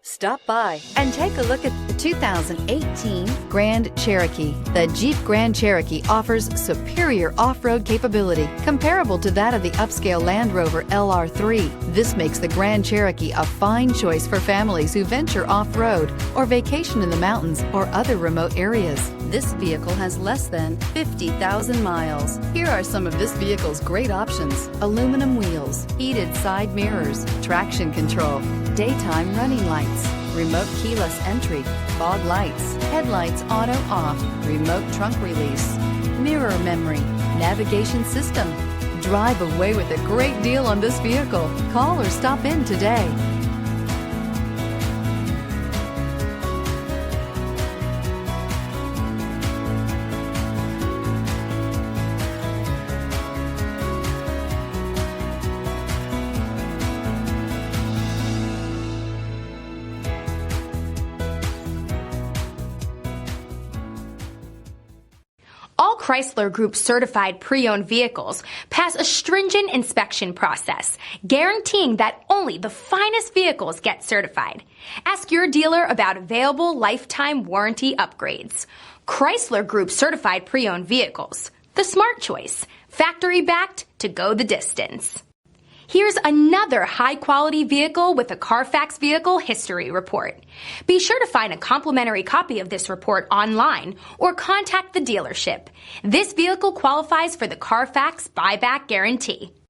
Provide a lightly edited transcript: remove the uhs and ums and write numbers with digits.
Stop by and take a look at the 2018 Grand Cherokee. The Jeep Grand Cherokee offers superior off-road capability comparable to that of the upscale Land Rover LR3. This makes the Grand Cherokee a fine choice for families who venture off-road or vacation in the mountains or other remote areas. This vehicle has less than 50,000 miles. Here are some of this vehicle's great options: aluminum wheels, heated side mirrors, traction control, daytime running lights, remote keyless entry, fog lights, headlights auto off, remote trunk release, mirror memory, navigation system. Drive away with a great deal on this vehicle. Call or stop in today. All Chrysler Group certified pre-owned vehicles pass a stringent inspection process, guaranteeing that only the finest vehicles get certified. Ask your dealer about available lifetime warranty upgrades. Chrysler Group certified pre-owned vehicles, the smart choice, factory backed to go the distance. Here's another high-quality vehicle with a Carfax Vehicle History Report. Be sure to find a complimentary copy of this report online or contact the dealership. This vehicle qualifies for the Carfax Buyback Guarantee.